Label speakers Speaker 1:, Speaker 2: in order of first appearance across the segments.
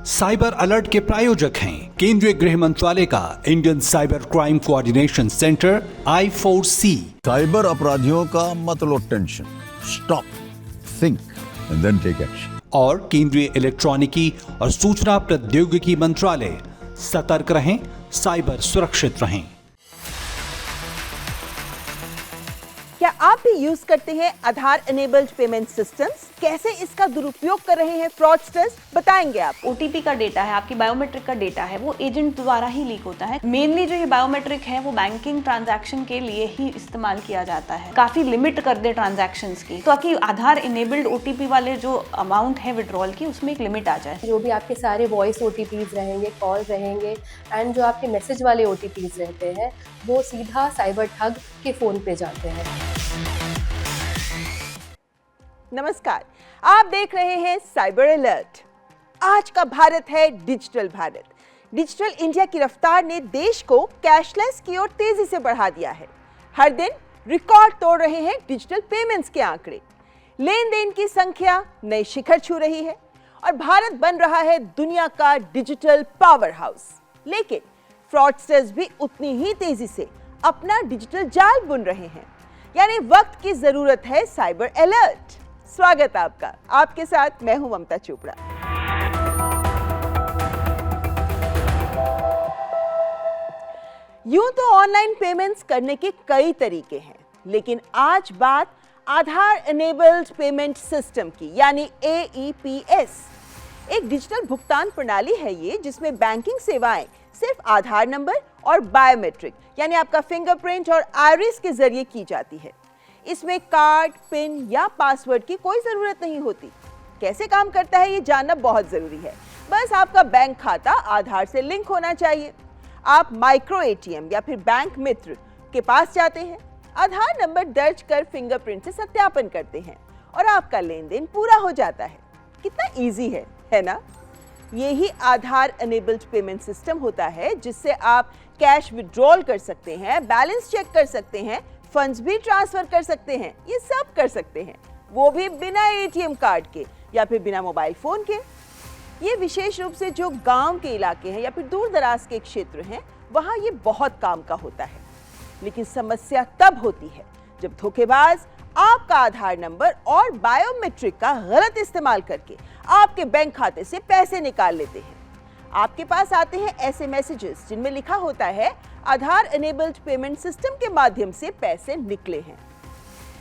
Speaker 1: Cyber alert के प्रायोजक हैं केंद्रीय गृह मंत्रालय का Indian cyber crime coordination centre I4C।
Speaker 2: Cyber अपराधियों का मत लो tension, stop, think and then take action.
Speaker 1: और केंद्रीय इलेक्ट्रॉनिकी और सूचना प्रौद्योगिकी मंत्रालय, सतर्क रहें, साइबर सुरक्षित रहें।
Speaker 3: क्या आप भी यूज करते हैं आधार इनेबल्ड पेमेंट सिस्टम्स? कैसे इसका दुरुपयोग कर रहे हैं फ्रॉडस्टर्स, बताएंगे आप।
Speaker 4: ओटीपी का डेटा है, आपकी बायोमेट्रिक का डेटा है, वो एजेंट द्वारा ही लीक होता है। मेनली जो ये बायोमेट्रिक है वो बैंकिंग ट्रांजैक्शन के लिए ही इस्तेमाल किया जाता है। काफी लिमिट कर दे ट्रांजैक्शंस की, ताकि आधार इनेबल्ड ओटीपी वाले जो अमाउंट है विड्रॉल की, उसमें एक लिमिट आ जाए।
Speaker 5: जो भी आपके सारे वॉइस ओटीपीज रहेंगे, कॉल रहेंगे एंड जो आपके मैसेज वाले ओटीपीज रहते हैं वो सीधा साइबर ठग के फोन पे जाते हैं।
Speaker 3: नमस्कार, आप देख रहे हैं साइबर अलर्ट। आज का भारत है डिजिटल भारत। डिजिटल इंडिया की रफ्तार ने देश को कैशलेस की ओर तेजी से बढ़ा दिया है। हर दिन रिकॉर्ड तोड़ रहे हैं डिजिटल पेमेंट्स के आंकड़े। लेन देन की संख्या नए शिखर छू रही है और भारत बन रहा है दुनिया का डिजिटल पावर हाउस। लेकिन फ्रॉडस्टर्स भी उतनी ही तेजी से अपना डिजिटल जाल बुन रहे हैं। यानी वक्त की जरूरत है साइबर अलर्ट। स्वागत आपका, आपके साथ मैं हूं ममता चोपड़ा। यूं तो ऑनलाइन पेमेंट्स करने के कई तरीके हैं, लेकिन आज बात आधार इनेबल्ड पेमेंट सिस्टम की, यानी AEPS। एक डिजिटल भुगतान प्रणाली है ये, जिसमें बैंकिंग सेवाएं सिर्फ आधार नंबर और बायोमेट्रिक यानी आपका फिंगरप्रिंट और आइरिस के जरिए की जाती है। इसमें कार्ड, पिन या पासवर्ड की कोई जरूरत नहीं होती। कैसे काम करता है ये जानना बहुत जरूरी है। बस आपका बैंक खाता आधार से लिंक होना चाहिए। आप माइक्रो ATM या फिर बैंक मित्र के पास जाते हैं, आधार नंबर दर्ज कर फिंगरप्रिंट से सत्यापन करते हैं और आपका लेन देन पूरा हो जाता है। कितना इजी है ना? यही आधार इनेबल्ड पेमेंट सिस्टम होता है, जिससे आप कैश विड्रॉल कर सकते हैं, बैलेंस चेक कर सकते हैं, फंड्स भी ट्रांसफर कर सकते हैं। ये सब कर सकते हैं, वो भी बिना ATM कार्ड के या फिर बिना मोबाइल फोन के। ये विशेष रूप से जो गांव के इलाके हैं या फिर दूर दराज के क्षेत्र हैं, वहां ये बहुत काम का होता है। लेकिन समस्या तब होती है जब धोखेबाज आपका आधार नंबर और बायोमेट्रिक का गलत इस्तेमाल करके आपके बैंक खाते से पैसे निकाल लेते हैं। आपके पास आते हैं ऐसे मैसेजेस जिनमें लिखा होता है आधार इनेबल्ड पेमेंट सिस्टम के माध्यम से पैसे निकले हैं।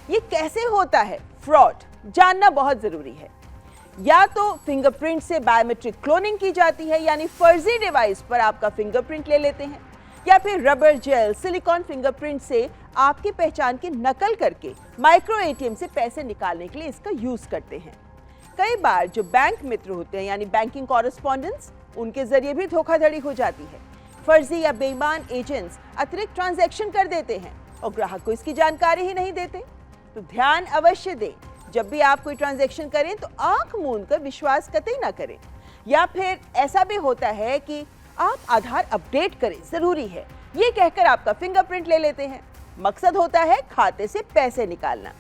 Speaker 3: ये कैसे होता है फ्रॉड, जानना बहुत जरूरी है। या तो फिंगरप्रिंट से बायोमेट्रिक क्लोनिंग की जाती है, यानी फर्जी डिवाइस पर आपका फिंगरप्रिंट ले लेते हैं, या फिर रबर जेल, सिलिकॉन फिंगरप्रिंट से आपकी पहचान की नकल करके माइक्रो ATM से पैसे निकालने के लिए इसका यूज करते हैं। कई बार जो बैंक मित्र होते हैं यानी बैंकिंग कॉरेस्पॉन्डेंट्स, उनके जरिए भी धोखाधड़ी हो जाती है। फर्जी या बेईमान एजेंट्स अतिरिक्त ट्रांजैक्शन कर देते हैं और ग्राहक को इसकी जानकारी ही नहीं देते। तो ध्यान अवश्य दें, जब भी आप कोई ट्रांजैक्शन करें तो आंख मूंद कर विश्वास कतई ना करें। या फिर ऐसा भी होता है कि आप आधार अपडेट करें, जरूरी है, ये कहकर आपका फिंगरप्रिंट ले लेते हैं। मकसद होता है खाते से पैसे निकालना।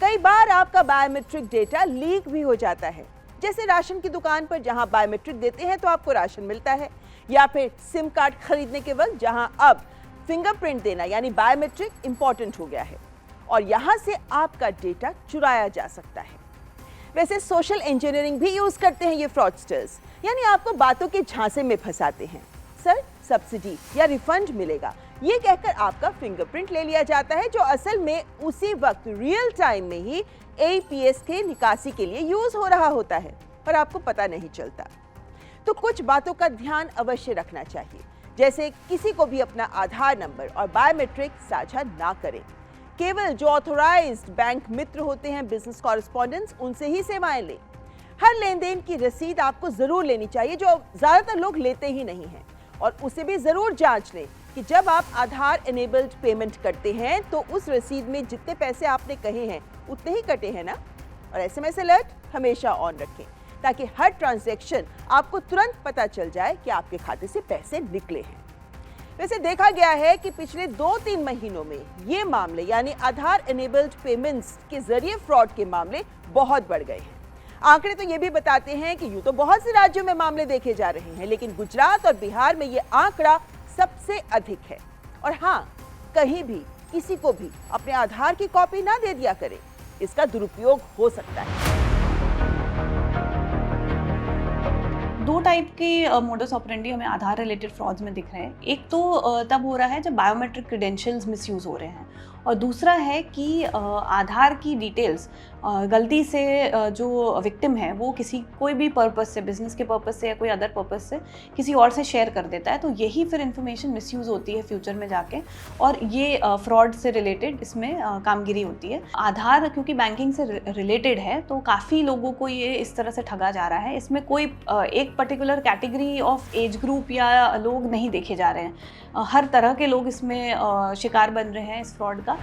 Speaker 3: कई बार आपका बायोमेट्रिक डेटा लीक भी हो जाता है, जैसे राशन की दुकान पर जहां बायोमेट्रिक देते हैं तो आपको राशन मिलता है, या फिर सिम कार्ड खरीदने के वक्त जहां अब फिंगरप्रिंट देना यानी बायोमेट्रिक इंपॉर्टेंट हो गया है और यहां से आपका डेटा चुराया जा सकता है। वैसे सोशल इंजीनियरिंग भी यूज करते हैं ये फ्रॉडस्टर्स, यानी आपको बातों के झांसे में फंसाते हैं। सर, सब्सिडी या रिफंड मिलेगा, ये कहकर आपका फिंगरप्रिंट ले लिया जाता है, जो असल में उसी वक्त रियल टाइम में ही AEPS के निकासी के लिए यूज हो रहा होता है और आपको पता नहीं चलता। तो कुछ बातों का ध्यान अवश्य रखना चाहिए, जैसे किसी को भी अपना आधार नंबर और बायोमेट्रिक साझा ना करें। केवल जो ऑथोराइज्ड बैंक मित्र होते हैं, बिजनेस कॉरेस्पॉन्डेंट्स, उनसे ही सेवाएं लें। हर लेन देन की रसीद आपको जरूर लेनी चाहिए, जो ज्यादातर लोग लेते ही नहीं हैं, और उसे भी जरूर जांच लें कि जब आप आधार इनेबल्ड पेमेंट करते हैं तो उस रसीद में जितने पैसे आपने कहे हैं उतने ही कटे हैं ना। और SMS अलर्ट हमेशा ऑन रखें, ताकि हर ट्रांजैक्शन आपको तुरंत पता चल जाए कि आपके खाते से पैसे निकले हैं। वैसे देखा गया है कि पिछले 2-3 महीनों में ये मामले यानी आधार इनेबल्ड पेमेंट्स के जरिए फ्रॉड के मामले बहुत बढ़ गए हैं। आंकड़े तो ये भी बताते हैं कि यूं तो बहुत से राज्यों में मामले देखे जा रहे हैं, लेकिन गुजरात और बिहार में ये आंकड़ा सबसे अधिक है। और हाँ, कहीं भी किसी को भी अपने आधार की कॉपी ना दे दिया करें, इसका दुरुपयोग हो सकता है।
Speaker 4: दो टाइप के मोडस ऑपरेंडी हमें आधार रिलेटेड फ्रॉड्स में दिख रहे हैं। एक तो तब हो रहा है जब बायोमेट्रिक क्रेडेंशियल्स मिसयूज हो रहे हैं, और दूसरा है कि आधार की डिटेल्स गलती से जो विक्टिम है वो कोई भी पर्पस से, बिजनेस के पर्पस से या कोई अदर पर्पस से किसी और से शेयर कर देता है। तो यही फिर इंफॉर्मेशन मिसयूज होती है फ्यूचर में जाके, और ये फ्रॉड से रिलेटेड इसमें कामगिरी होती है। आधार क्योंकि बैंकिंग से रिलेटेड है तो काफ़ी लोगों को ये इस तरह से ठगा जा रहा है। इसमें कोई एक particular category of age group या लोग नहीं देखे जा रहे हैं, हर तरह के लोग इसमें शिकार बन रहे हैं इस फ्रॉड का।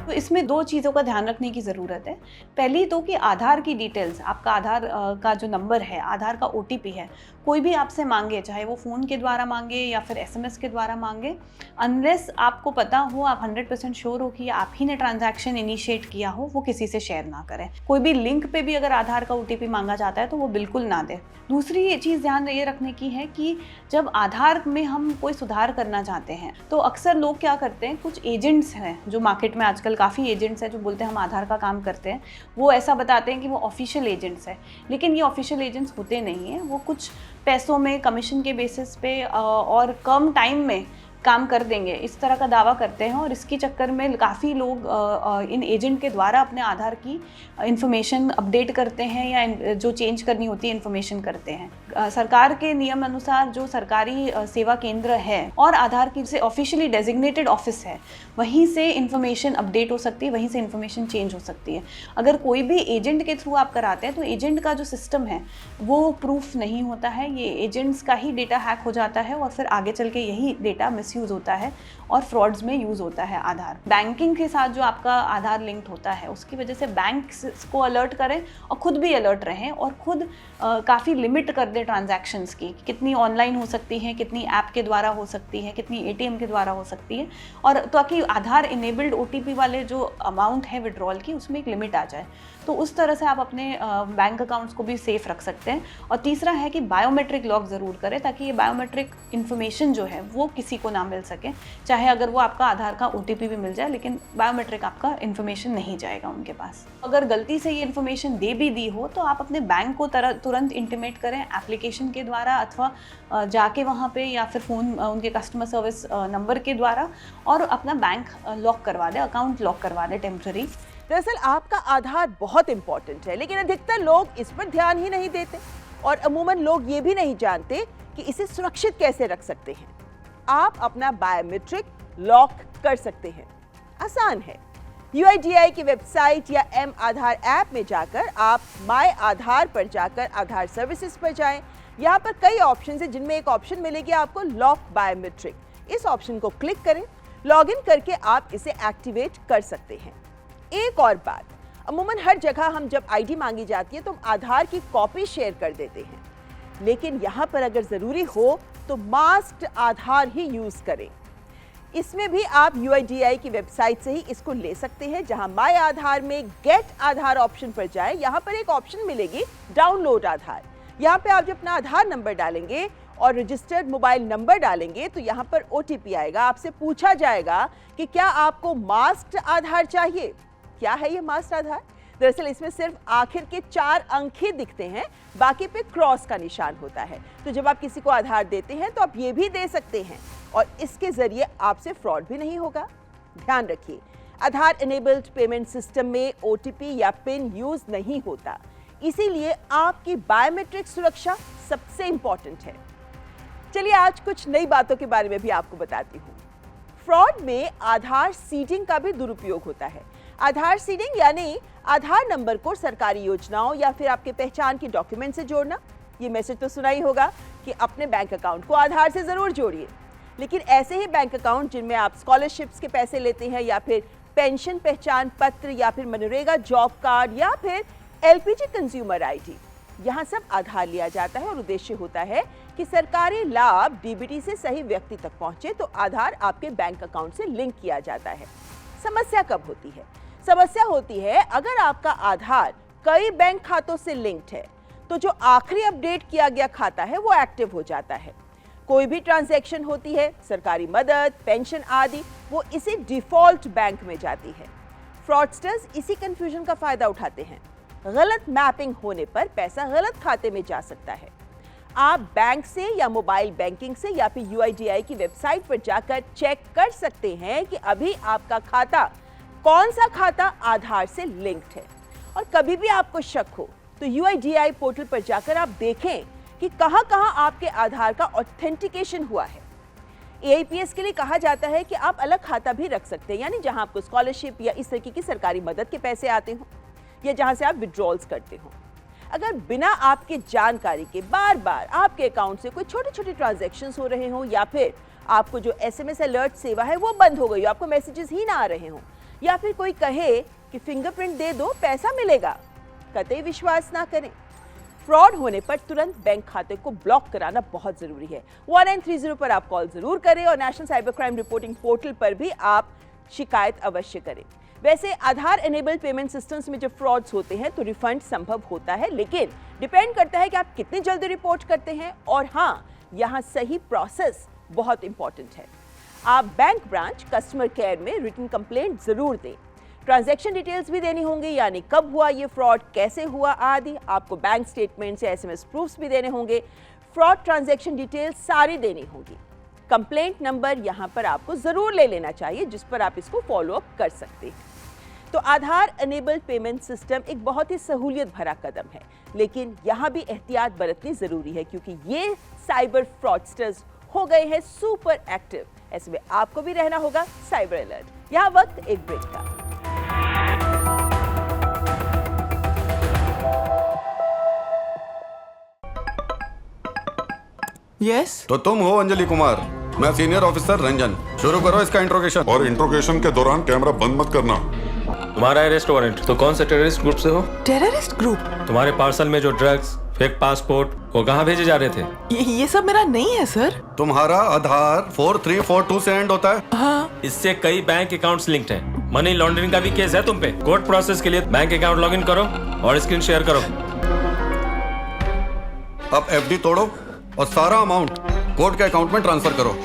Speaker 4: तो इसमें दो चीज़ों का ध्यान रखने की ज़रूरत है। पहली तो कि आधार की डिटेल्स, आपका आधार का जो नंबर है, आधार का OTP है, कोई भी आपसे मांगे, चाहे वो फ़ोन के द्वारा मांगे या फिर SMS के द्वारा मांगे, अनलेस आपको पता हो, आप 100% श्योर हो कि आप ही ने ट्रांजैक्शन इनिशिएट किया हो, वो किसी से शेयर ना करें। कोई भी लिंक पे भी अगर आधार का OTP मांगा जाता है तो वो बिल्कुल ना दें। दूसरी चीज़ ध्यान ये रखने की है कि जब आधार में हम कोई सुधार करना चाहते हैं तो अक्सर लोग क्या करते हैं, कुछ एजेंट्स हैं जो मार्केट में आजकल काफ़ी एजेंट्स हैं जो बोलते हैं हम आधार का काम करते हैं, वो ऐसा बताते हैं कि वो ऑफिशियल एजेंट्स हैं, लेकिन ये ऑफिशियल एजेंट्स होते नहीं हैं। वो कुछ पैसों में, कमीशन के बेसिस पे और कम टाइम में काम कर देंगे, इस तरह का दावा करते हैं, और इसके चक्कर में काफ़ी लोग इन एजेंट के द्वारा अपने आधार की इंफॉर्मेशन अपडेट करते हैं या जो चेंज करनी होती है इंफॉर्मेशन करते हैं। सरकार के नियम अनुसार जो सरकारी सेवा केंद्र है और आधार की से ऑफिशियली डेजिग्नेटेड ऑफिस है, वहीं से इंफॉर्मेशन अपडेट हो सकती है, वहीं से इंफॉर्मेशन चेंज हो सकती है। अगर कोई भी एजेंट के थ्रू आप कराते हैं तो एजेंट का जो सिस्टम है वो प्रूफ नहीं होता है, ये एजेंट्स का ही डेटा हैक हो जाता है और फिर आगे चल के यही डेटा यूज़ होता है और फ्रॉड्स में यूज़ होता है आधार। बैंकिंग के साथ जो आपका आधार लिंक्ड होता है उसकी वजह से बैंक को अलर्ट करें और खुद भी अलर्ट रहें और खुद काफ़ी लिमिट कर दें ट्रांजैक्शंस की, कितनी ऑनलाइन हो सकती हैं, कितनी ऐप के द्वारा हो सकती है, कितनी ATM के द्वारा हो सकती है, और ताकि आधार इनेबल्ड OTP वाले जो अमाउंट है विड्रॉल की उसमें एक लिमिट आ जाए। तो उस तरह से आप अपने बैंक अकाउंट्स को भी सेफ रख सकते हैं। और तीसरा है कि बायोमेट्रिक लॉक ज़रूर करें ताकि ये बायोमेट्रिक इन्फॉर्मेशन जो है वो किसी को ना मिल सके, चाहे अगर वो आपका आधार का OTP भी मिल जाए लेकिन बायोमेट्रिक आपका इन्फॉर्मेशन नहीं जाएगा उनके पास। अगर गलती से ये इन्फॉर्मेशन दे भी दी हो तो आप अपने बैंक को तुरंत इंटीमेट करें एप्लीकेशन के द्वारा अथवा जाके वहाँ पे या फिर फ़ोन उनके कस्टमर सर्विस नंबर के द्वारा, और अपना बैंक लॉक करवा दें, अकाउंट लॉक करवा दें टेम्प्रेरी।
Speaker 3: दरअसल आपका आधार बहुत इंपॉर्टेंट है, लेकिन अधिकतर लोग इस पर ध्यान ही नहीं देते और अमूमन लोग ये भी नहीं जानते कि इसे सुरक्षित कैसे रख सकते हैं। आप अपना बायोमेट्रिक लॉक कर सकते हैं, आसान है। UIDAI की वेबसाइट या M आधार ऐप में जाकर आप माय आधार पर जाकर आधार सर्विसेज पर जाएं। यहाँ पर कई ऑप्शन हैं जिनमें एक ऑप्शन मिलेगी आपको लॉक बायोमेट्रिक। इस ऑप्शन को क्लिक करें, लॉगिन करके आप इसे एक्टिवेट कर सकते हैं। एक और बात, अमूमन हर जगह हम जब ID मांगी जाती है तो हम आधार की कॉपी शेयर कर देते हैं, लेकिन यहाँ पर अगर ज़रूरी हो तो मास्क्ड आधार ही यूज़ करें। इसमें भी आप UIDAI की वेबसाइट से ही इसको ले सकते हैं, जहां माय आधार में गेट आधार ऑप्शन पर जाएं। यहाँ पर एक ऑप्शन मिलेगी डाउनलोड आधार। यहाँ पे आप जब अपना आधार नंबर डालेंगे और रजिस्टर्ड मोबाइल नंबर डालेंगे तो यहाँ पर OTP आएगा। आपसे पूछा जाएगा कि क्या आपको मास्क्ड आधार चाहिए। क्या है ये मास्क्ड आधार? दरअसल इसमें सिर्फ आखिर के 4 अंक ही दिखते हैं, बाकी पे क्रॉस का निशान होता है। तो जब आप किसी को आधार देते हैं तो आप ये भी दे सकते हैं और इसके जरिए आपसे फ्रॉड भी नहीं होगा। ध्यान रखिए, आधार इनेबल्ड पेमेंट सिस्टम में OTP या पिन यूज नहीं होता, इसीलिए आपकी बायोमेट्रिक सुरक्षा सबसे इंपॉर्टेंट है। चलिए आज कुछ नई बातों के बारे में भी आपको बताती हूँ। फ्रॉड में आधार सीडिंग का भी दुरुपयोग होता है। आधार सीडिंग यानी आधार नंबर को सरकारी योजनाओं या फिर आपके पहचान की डॉक्यूमेंट से जोड़ना। ये मैसेज तो सुना ही होगा कि अपने बैंक अकाउंट को आधार से जरूर जोड़िए, लेकिन ऐसे ही बैंक अकाउंट जिनमें आप स्कॉलरशिप्स के पैसे लेते हैं या फिर पेंशन पहचान पत्र या फिर मनरेगा जॉब कार्ड या फिर LPG कंज्यूमर ID, यहाँ सब आधार लिया जाता है और उद्देश्य होता है कि सरकारी लाभ DBT से सही व्यक्ति तक पहुंचे, तो आधार आपके बैंक अकाउंट से लिंक किया जाता है। समस्या कब होती है? समस्या होती है अगर आपका आधार कई बैंक खातों से लिंक्ड है तो जो आखिरी अपडेट किया गया खाता है वो एक्टिव हो जाता है। कोई भी ट्रांजैक्शन होती है, सरकारी मदद, पेंशन आदि, वो इसी डिफॉल्ट बैंक में जाती है। फ्रॉडस्टर्स इसी कंफ्यूजन का फायदा उठाते हैं। गलत मैपिंग होने पर पैसा गलत खाते में जा सकता है। आप बैंक से या मोबाइल बैंकिंग से या फिर UIDAI की वेबसाइट पर जाकर चेक कर सकते हैं कि अभी आपका खाता, कौन सा खाता आधार से लिंक्ड है। और कभी भी आपको शक हो तो UIDAI पोर्टल पर जाकर आप देखें कि कहां-कहां आपके आधार का ऑथेंटिकेशन हुआ है। AIPS के लिए कहा जाता है कि आप अलग खाता भी रख सकते हैं, यानी जहां आपको स्कॉलरशिप या इस तरीके की सरकारी मदद के पैसे आते हो या जहां से आप विड्रॉल्स करते हो। अगर बिना आपके जानकारी के बार बार आपके अकाउंट से कोई छोटे छोटे ट्रांजैक्शंस हो रहे हो, या फिर आपको जो SMS अलर्ट सेवा है वो बंद हो गई हो, आपको मैसेजेस ही ना आ रहे हो, या फिर कोई कहे कि फिंगरप्रिंट दे दो पैसा मिलेगा, कतई विश्वास ना करें। फ्रॉड होने पर तुरंत बैंक खाते को ब्लॉक कराना बहुत जरूरी है। 1930 पर आप कॉल जरूर करें और national cyber crime reporting portal पर भी आप शिकायत अवश्य करें। वैसे आधार एनेबल्ड पेमेंट सिस्टम्स में जब फ्रॉड्स होते हैं तो रिफंड संभव होता है, लेकिन डिपेंड करता है कि आप कितनी जल्दी रिपोर्ट करते हैं। और हाँ, यहाँ सही प्रोसेस बहुत इंपॉर्टेंट है। आप बैंक ब्रांच कस्टमर केयर में रिटन कंप्लेंट जरूर दें। ट्रांजैक्शन डिटेल्स भी देनी होंगी, यानी कब हुआ ये फ्रॉड, कैसे हुआ आदि। आपको बैंक स्टेटमेंट्स या SMS प्रूफ्स भी देने होंगे। फ्रॉड ट्रांजैक्शन डिटेल्स सारी देनी होगी। कंप्लेंट नंबर यहाँ पर आपको जरूर ले लेना चाहिए जिस पर आप इसको फॉलो अप कर सकते हैं। तो आधार एनेबल्ड पेमेंट सिस्टम एक बहुत ही सहूलियत भरा कदम है, लेकिन यहाँ भी एहतियात बरतनी जरूरी है क्योंकि ये साइबर फ्रॉडस्टर्स हो गए हैं सुपर एक्टिव। ऐसे में आपको भी रहना होगा साइबर अलर्ट। यहाँ वक्त एक ब्रेक का।
Speaker 6: यस
Speaker 7: तो तुम हो अंजलि कुमार, मैं सीनियर ऑफिसर रंजन। शुरू करो इसका इंट्रोगेशन।
Speaker 8: और इंट्रोगेशन के दौरान कैमरा बंद मत करना।
Speaker 9: तुम्हारा अरेस्ट वारंट। तो कौन से टेररिस्ट ग्रुप से हो?
Speaker 6: Terrorist group?
Speaker 9: तुम्हारे पार्सल में जो ड्रग्स, फेक पासपोर्ट, वो कहाँ भेजे जा रहे थे?
Speaker 6: ये सब मेरा नहीं है सर।
Speaker 7: तुम्हारा आधार 4342 से एंड होता है।
Speaker 6: हाँ।
Speaker 9: इससे कई बैंक अकाउंट्स लिंक्ड हैं। मनी लॉन्ड्रिंग का भी केस है तुम पे। कोर्ट प्रोसेस के लिए बैंक अकाउंट लॉगिन करो और स्क्रीन शेयर करो।
Speaker 7: अब FD तोड़ो और सारा अमाउंट कोर्ट के अकाउंट में ट्रांसफर करो।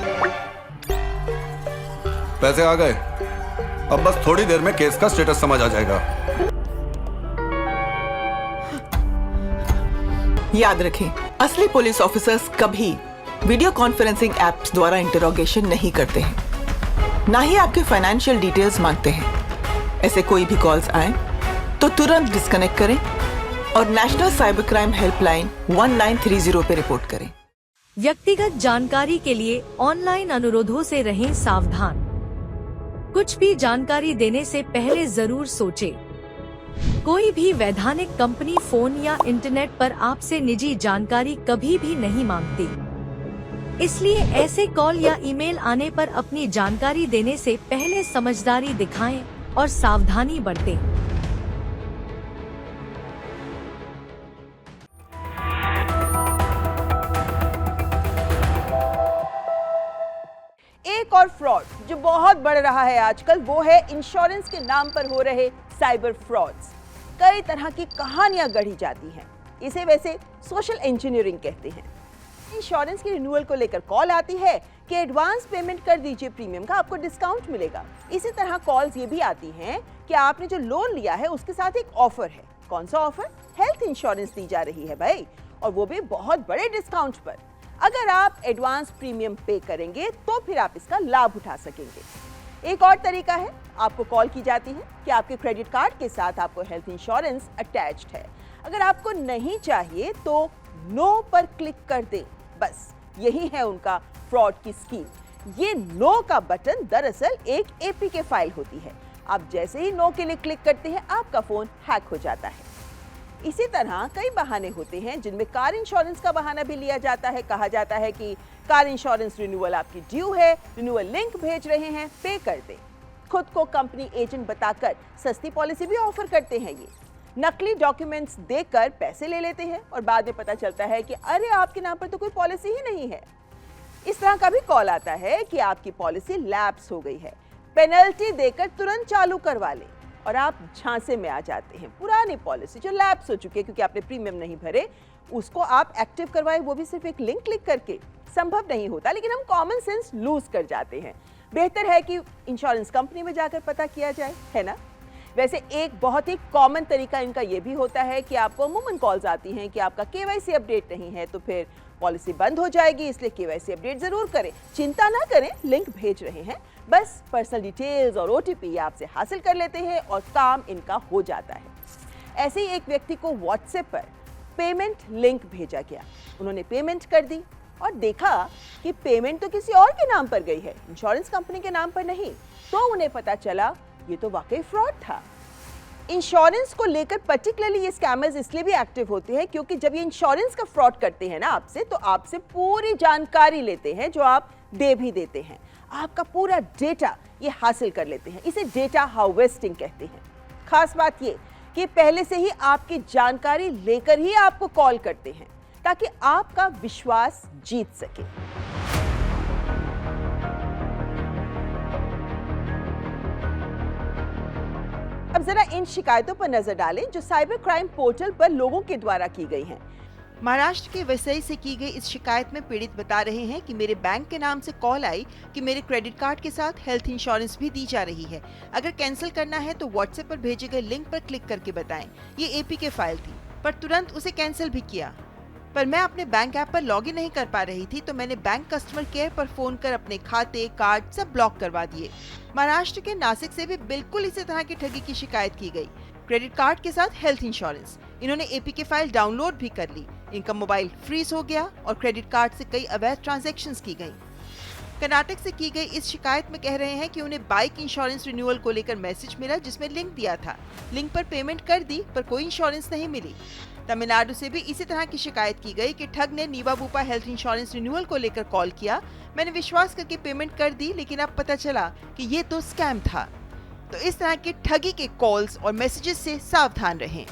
Speaker 7: पैसे आ गए। अब बस थोड़ी देर में केस का स्टेटस समझ आ जाएगा।
Speaker 6: याद रखें, असली पुलिस ऑफिसर्स कभी वीडियो कॉन्फ्रेंसिंग एप्स द्वारा इंटरोगेशन नहीं करते हैं, ना ही आपके फाइनेंशियल डिटेल्स मांगते हैं। ऐसे कोई भी कॉल्स आए तो तुरंत डिस्कनेक्ट करें और नेशनल साइबर क्राइम हेल्पलाइन 1930 पे रिपोर्ट करें।
Speaker 10: व्यक्तिगत जानकारी के लिए ऑनलाइन अनुरोधों से रहें सावधान। कुछ भी जानकारी देने से पहले जरूर सोचें। कोई भी वैधानिक कंपनी फोन या इंटरनेट पर आपसे निजी जानकारी कभी भी नहीं मांगती। इसलिए ऐसे कॉल या ईमेल आने पर अपनी जानकारी देने से पहले समझदारी दिखाएं और सावधानी बरतें।
Speaker 3: एक और फ्रॉड जो बहुत बढ़ रहा है आजकल वो है इंश्योरेंस के नाम पर हो रहे साइबर फ्रॉड्स। कई तरह की कहानियां गढ़ी जाती हैं। इसे वैसे सोशल इंजीनियरिंग कहते हैं। इंश्योरेंस की रिन्यूअल को लेकर कॉल आती है कि एडवांस पेमेंट कर दीजिए, प्रीमियम का आपको डिस्काउंट मिलेगा। इसी तरह कॉल्स ये भी आती हैं कि आपने जो लोन लिया है उसके साथ एक ऑफर है। कौन सा ऑफर? हेल्थ इंश्योरेंस दी जा रही है भाई, और वो भी बहुत बड़े डिस्काउंट पर। अगर आप एडवांस प्रीमियम पे करेंगे तो फिर आप इसका लाभ उठा सकेंगे। एक और तरीका है, आपको कॉल की जाती है कि आपके क्रेडिट कार्ड के साथ आपको हेल्थ इंश्योरेंस अटैच्ड है। अगर आपको नहीं चाहिए तो नो पर क्लिक कर दें। बस यही है उनका फ्रॉड की स्कीम। ये नो का बटन दरअसल एक APK फाइल होती है। आप जैसे ही नो के लिए क्लिक करते हैं आपका फोन हैक हो जाता है। इसी तरह कई बहाने होते हैं जिनमें कार इंश्योरेंस का बहाना भी लिया जाता है। कहा जाता है कि कार इंश्योरेंस रिन्यूअल आपकी ड्यू है, रिन्यूअल लिंक भेज रहे हैं, पे कर दें। खुद को कंपनी एजेंट बताकर सस्ती पॉलिसी भी ऑफर करते हैं। ये नकली डॉक्यूमेंट्स देकर पैसे ले लेते हैं और बाद में पता चलता है कि अरे आपके नाम पर तो कोई पॉलिसी ही नहीं है। इस तरह का भी कॉल आता है कि आपकी पॉलिसी लैप्स हो गई है, पेनल्टी देकर तुरंत चालू करवा लें। और आप झांसे में आ जाते हैं। पुरानी पॉलिसी जो लैप्स हो चुकी है क्योंकि आपने प्रीमियम नहीं भरे, उसको आप एक्टिव करवाएं, वो भी सिर्फ एक लिंक क्लिक करके। संभव नहीं होता, लेकिन हम कॉमन सेंस लूज कर जाते हैं। बेहतर है कि इंश्योरेंस कंपनी में जाकर पता किया जाए, है ना। वैसे एक बहुत ही कॉमन तरीका इनका ये भी होता है कि आपको अमूमन कॉल्स आती हैं कि आपका केवाईसी अपडेट नहीं है, तो फिर पॉलिसी बंद हो जाएगी, इसलिए केवाईसी अपडेट जरूर करें। चिंता ना करें, लिंक भेज रहे हैं, बस पर्सनल डिटेल्स और ओटीपी आपसे हासिल कर लेते हैं और काम इनका हो जाता है। ऐसे ही एक व्यक्ति को व्हाट्सएप पर पेमेंट लिंक भेजा गया। उन्होंने पेमेंट कर दी और देखा कि पेमेंट तो किसी और के नाम पर गई है, इंश्योरेंस कंपनी के नाम पर नहीं। तो उन्हें पता चला ये तो वाकई फ्रॉड था। इंश्योरेंस को लेकर पर्टिकुलरली ये स्कैमर्स इसलिए भी एक्टिव होते हैं क्योंकि जब ये इंश्योरेंस का फ्रॉड करते हैं ना आपसे, तो आपसे पूरी जानकारी लेते हैं जो आप दे भी देते हैं। आपका पूरा डेटा ये हासिल कर लेते हैं। इसे डेटा हार्वेस्टिंग कहते हैं। खास बात ये कि पहले से ही आपकी जानकारी लेकर ही आपको कॉल करते हैं ताकि आपका विश्वास जीत सके। अब जरा इन शिकायतों पर नजर डालें जो साइबर क्राइम पोर्टल पर लोगों के द्वारा की गई हैं। महाराष्ट्र के वसई से की गई इस शिकायत में पीड़ित बता रहे हैं कि मेरे बैंक के नाम से कॉल आई कि मेरे क्रेडिट कार्ड के साथ हेल्थ इंश्योरेंस भी दी जा रही है। अगर कैंसिल करना है तो व्हाट्सएप पर भेजे गए लिंक पर क्लिक करके बताएं। ये एपीके फाइल थी, पर तुरंत उसे कैंसिल भी किया। पर मैं अपने बैंक ऐप पर लॉगिन नहीं कर पा रही थी, तो मैंने बैंक कस्टमर केयर पर फोन कर अपने खाते कार्ड सब ब्लॉक करवा दिए। महाराष्ट्र के नासिक से भी बिल्कुल इसी तरह की ठगी की शिकायत की गई। क्रेडिट कार्ड के साथ हेल्थ इंश्योरेंस, इन्होंने एपीके फाइल डाउनलोड भी कर ली। इनका मोबाइल फ्रीज हो गया और क्रेडिट कार्ड से कई अवैध ट्रांजैक्शंस की गई। कर्नाटक से की गई इस शिकायत में कह रहे हैं कि उन्हें बाइक इंश्योरेंस रिन्यूअल को लेकर मैसेज मिला जिसमें लिंक दिया था। लिंक पर पेमेंट कर दी पर कोई इंश्योरेंस नहीं मिली। तमिलनाडु से भी इसी तरह की शिकायत की गई कि ठग ने नीवा बूपा हेल्थ इंश्योरेंस रिन्यूअल को लेकर कॉल किया। मैंने विश्वास करके पेमेंट कर दी, लेकिन अब पता चला कि ये तो स्कैम था। तो इस तरह की ठगी के कॉल्स और मैसेजेस से सावधान रहें।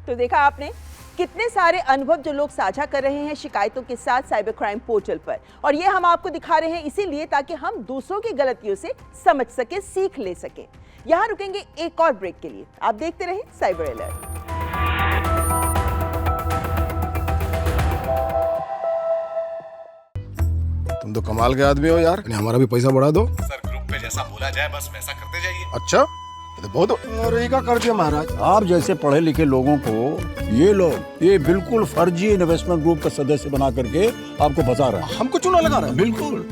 Speaker 3: तो देखा आपने कितने सारे अनुभव जो लोग साझा कर रहे हैं शिकायतों के साथ साइबर क्राइम पोर्टल पर, और ये हम आपको दिखा रहे हैं इसीलिए ताकि हम दूसरों की गलतियों से समझ सके, सीख ले सके। यहाँ रुकेंगे एक और ब्रेक के लिए। आप देखते रहें साइबर अलर्ट।
Speaker 11: तुम तो कमाल के आदमी हो यार, हमारा भी पैसा बढ़ा दो।
Speaker 12: सर ग्रुप पे जैसा बोला जाए बस वैसा करते जाइए।
Speaker 11: अच्छा तो बहुत अरे का कर दिया महाराज।
Speaker 2: आप जैसे पढ़े लिखे लोगों को ये बिल्कुल फर्जी इन्वेस्टमेंट ग्रुप का सदस्य बना करके आपको फंसा रहा है।
Speaker 11: हमको चूना लगा रहा है।
Speaker 2: बिल्कुल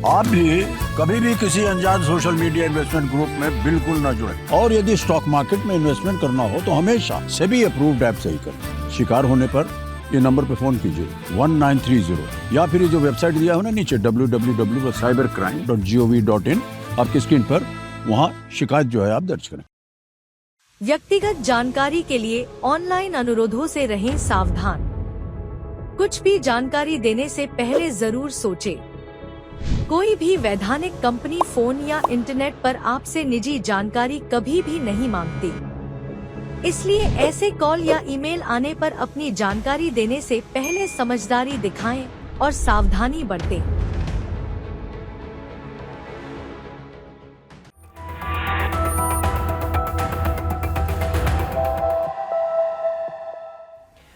Speaker 2: आप भी कभी भी किसी अनजान सोशल मीडिया इन्वेस्टमेंट ग्रुप में बिल्कुल न जुड़े। और यदि स्टॉक मार्केट में इन्वेस्टमेंट करना हो तो हमेशा सेबी अप्रूव्ड ऐप से ही करें। शिकार होने पर ये नंबर पे फोन कीजिए 1930 या फिर ये जो वेबसाइट दिया है ना नीचे www.cybercrime.gov.in आपकी स्क्रीन पर, वहाँ शिकायत जो है आप दर्ज करें।
Speaker 10: व्यक्तिगत जानकारी के लिए ऑनलाइन अनुरोधों से रहें सावधान। कुछ भी जानकारी देने से पहले जरूर सोचें। कोई भी वैधानिक कंपनी फोन या इंटरनेट पर आपसे निजी जानकारी कभी भी नहीं मांगती, इसलिए ऐसे कॉल या ईमेल आने पर अपनी जानकारी देने से पहले समझदारी दिखाएं और सावधानी बरतें।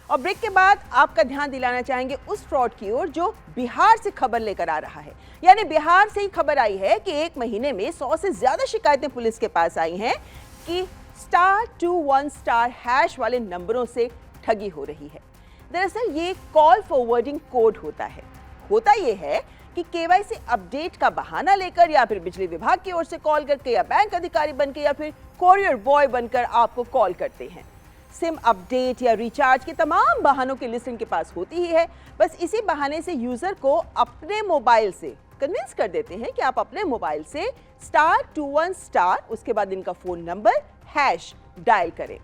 Speaker 3: और ब्रेक के बाद आपका ध्यान दिलाना चाहेंगे उस फ्रॉड की ओर जो बिहार से खबर लेकर आ रहा है। यानी बिहार से ही खबर आई है कि एक महीने में 100 से ज्यादा शिकायतें पुलिस के पास आई हैं कि *21# वाले नंबरों से ठगी हो रही है। दरअसल ये कॉल फॉरवर्डिंग कोड होता है। होता ये है कि केवाईसी अपडेट का बहाना लेकर या फिर बिजली विभाग की ओर से कॉल करके या बैंक अधिकारी बनकर या फिर कोरियर बॉय बनकर आपको कॉल करते हैं। सिम अपडेट या रिचार्ज के तमाम बहानों की लिस्ट इनके पास होती ही है। बस इसी बहाने से यूजर को अपने मोबाइल से कन्विंस कर देते हैं कि आप अपने मोबाइल से *21# उसके बाद इनका फोन नंबर # डायल करें,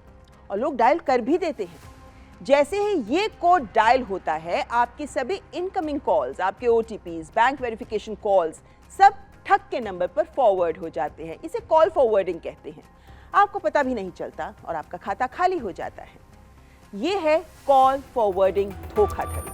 Speaker 3: और लोग डायल कर भी देते हैं। जैसे ही ये कोड डायल होता है, आपकी सभी इनकमिंग कॉल्स, आपके OTPs, बैंक वेरिफिकेशन कॉल्स सब ठग के नंबर पर फॉरवर्ड हो जाते हैं। इसे कॉल फॉरवर्डिंग कहते हैं। आपको पता भी नहीं चलता और आपका खाता खाली हो जाता है। ये है कॉल फॉरवर्डिंग धोखाधड़ी।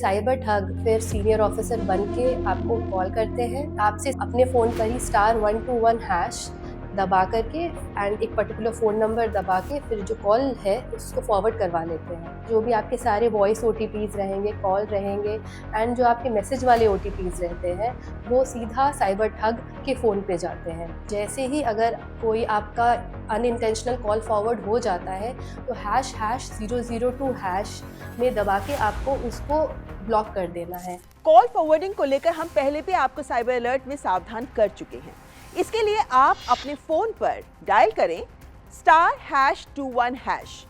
Speaker 5: साइबर ठग फिर सीनियर ऑफिसर बन के आपको कॉल करते हैं, आपसे अपने फ़ोन पर ही *121# दबा करके एंड एक पर्टिकुलर फ़ोन नंबर दबा के फिर जो कॉल है उसको फॉरवर्ड करवा लेते हैं। जो भी आपके सारे वॉइस OTPs रहेंगे, कॉल रहेंगे एंड जो आपके मैसेज वाले OTPs रहते हैं वो सीधा साइबर ठग के फ़ोन पे जाते हैं। जैसे ही अगर कोई आपका अनइंटेंशनल कॉल फॉरवर्ड हो जाता है तो #002# में दबा के आपको उसको ब्लॉक कर देना है।
Speaker 3: कॉल फॉरवर्डिंग को लेकर हम पहले भी आपको साइबर अलर्ट में सावधान कर चुके हैं। इसके लिए आप अपने फोन पर डायल करें *#21#।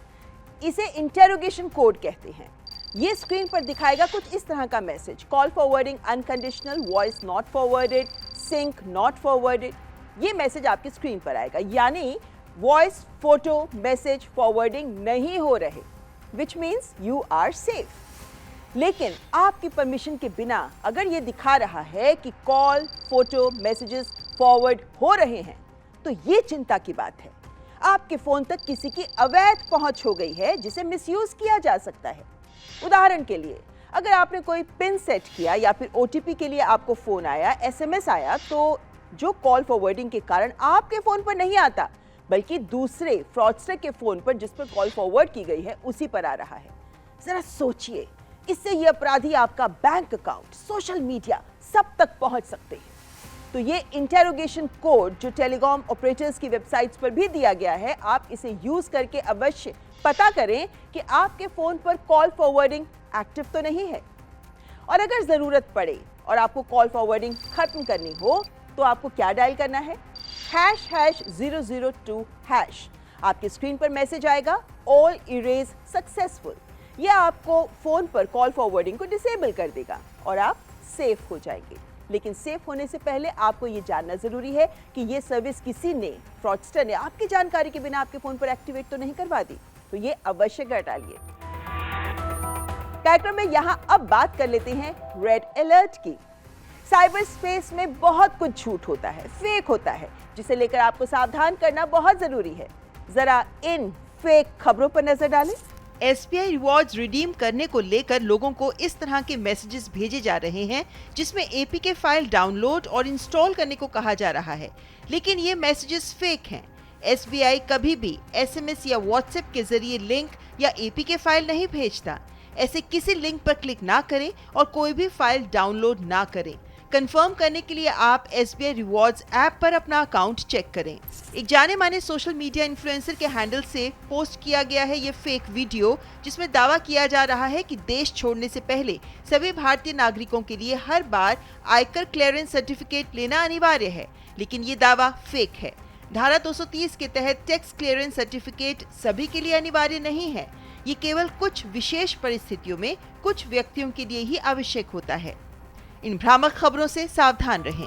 Speaker 3: इसे इंटेरोगेशन कोड कहते हैं। ये स्क्रीन पर दिखाएगा कुछ इस तरह का message: call forwarding unconditional, voice not forwarded, sync not forwarded. ये मैसेज आपकी स्क्रीन पर आएगा, यानी वॉइस, फोटो, मैसेज फॉरवर्डिंग नहीं हो रहे, which means you are safe. लेकिन आपकी परमिशन के बिना अगर ये दिखा रहा है कि कॉल, फोटो, मैसेजेस फॉरवर्ड हो रहे हैं, तो ये चिंता की बात है। आपके फोन तक किसी की अवैध पहुंच हो गई है जिसे मिसयूज किया जा सकता है। उदाहरण के लिए, अगर आपने कोई पिन सेट किया या फिर OTP के लिए आपको फोन आया, SMS आया, तो जो कॉल फॉरवर्डिंग के कारण आपके फोन पर नहीं आता बल्कि दूसरे फ्रॉडस्टर के फोन पर जिस पर कॉल फॉरवर्ड की गई है उसी पर आ रहा है। जरा सोचिए, इससे ये अपराधी आपका बैंक अकाउंट, सोशल मीडिया सब तक पहुंच सकते हैं। तो ये इंटेरोगेशन कोड जो टेलीकॉम ऑपरेटर्स की वेबसाइट्स पर भी दिया गया है, आप इसे यूज करके अवश्य पता करें कि आपके फोन पर कॉल फॉरवर्डिंग एक्टिव तो नहीं है। और अगर जरूरत पड़े और आपको कॉल फॉरवर्डिंग खत्म करनी हो तो आपको क्या डायल करना है? #002#। आपकी स्क्रीन पर मैसेज आएगा, ऑल इरेज सक्सेसफुल। यह आपको फोन पर कॉल फॉरवर्डिंग को डिसेबल कर देगा और आप सेफ हो जाएंगे। लेकिन सेफ होने से पहले आपको ये जानना जरूरी है कि ये सर्विस किसी ने, फ्रॉडस्टर ने आपकी जानकारी के बिना आपके फोन पर एक्टिवेट तो नहीं करवा दी, तो ये अवश्य कर डालिए। कार्यक्रम में यहाँ अब बात कर लेते हैं रेड अलर्ट की। साइबर स्पेस में बहुत कुछ झूठ होता है, फेक होता है, जिसे लेकर आपको सावधान करना बहुत जरूरी है। जरा इन फेक खबरों पर नजर डालें। SBI रिवॉर्ड्स रिडीम करने को लेकर लोगों को इस तरह के मैसेजेस भेजे जा रहे हैं जिसमें APK फाइल डाउनलोड और इंस्टॉल करने को कहा जा रहा है, लेकिन ये मैसेजेस फेक हैं। SBI कभी भी SMS या WhatsApp के जरिए लिंक या APK फाइल नहीं भेजता। ऐसे किसी लिंक पर क्लिक ना करें और कोई भी फाइल डाउनलोड ना करें। कंफर्म करने के लिए आप SBI रिवॉर्ड्स ऐप पर अपना अकाउंट चेक करें। एक जाने माने सोशल मीडिया इन्फ्लुएंसर के हैंडल से पोस्ट किया गया है ये फेक वीडियो, जिसमें दावा किया जा रहा है कि देश छोड़ने से पहले सभी भारतीय नागरिकों के लिए हर बार आयकर क्लियरेंस सर्टिफिकेट लेना अनिवार्य है, लेकिन ये दावा फेक है। धारा 230 के तहत टैक्स क्लियरेंस सर्टिफिकेट सभी के लिए अनिवार्य नहीं है। ये केवल कुछ विशेष परिस्थितियों में कुछ व्यक्तियों के लिए ही आवश्यक होता है। इन भ्रामक खबरों से सावधान रहें।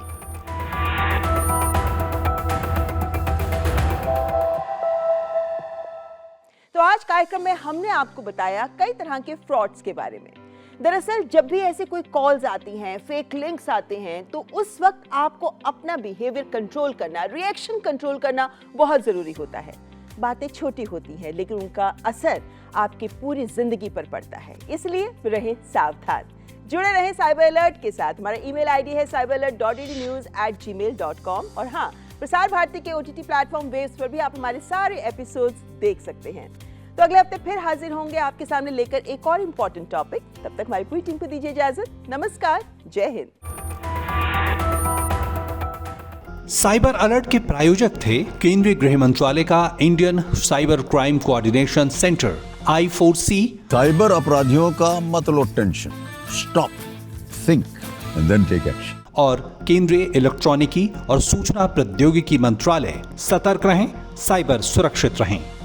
Speaker 3: तो आज कार्यक्रम में हमने आपको बताया कई तरह के फ्रॉड्स के बारे में। दरअसल जब भी ऐसे कोई कॉल्स आती हैं, फेक लिंक्स आते हैं, तो उस वक्त आपको अपना बिहेवियर कंट्रोल करना, रिएक्शन कंट्रोल करना बहुत जरूरी होता है। बातें छोटी होती हैं लेकिन उनका असर आपकी पूरी जिंदगी पर पड़ता है, इसलिए रहें सावधान। जुड़े रहें साइबर अलर्ट के साथ। हमारा ईमेल आईडी है cyberalert.ednews@gmail.com और हाँ, प्रसार भारती के OTT प्लेटफॉर्म वेव्स पर भी आप हमारे सारे एपिसोड्स देख सकते हैं। तो अगले हफ्ते फिर हाजिर होंगे आपके सामने लेकर एक और इम्पोर्टेंट टॉपिक। तब तक हमारी पूरी टीम को दीजिए इजाजत। नमस्कार, जय हिंद।
Speaker 1: साइबर अलर्ट के प्रायोजक थे केंद्रीय गृह मंत्रालय का Indian cyber crime coordination centre I4C।
Speaker 2: Cyber अपराधियों का मत लो tension, stop, think and then take action.
Speaker 1: और केंद्रीय इलेक्ट्रॉनिकी और सूचना प्रौद्योगिकी मंत्रालय। सतर्क रहें, साइबर सुरक्षित रहें।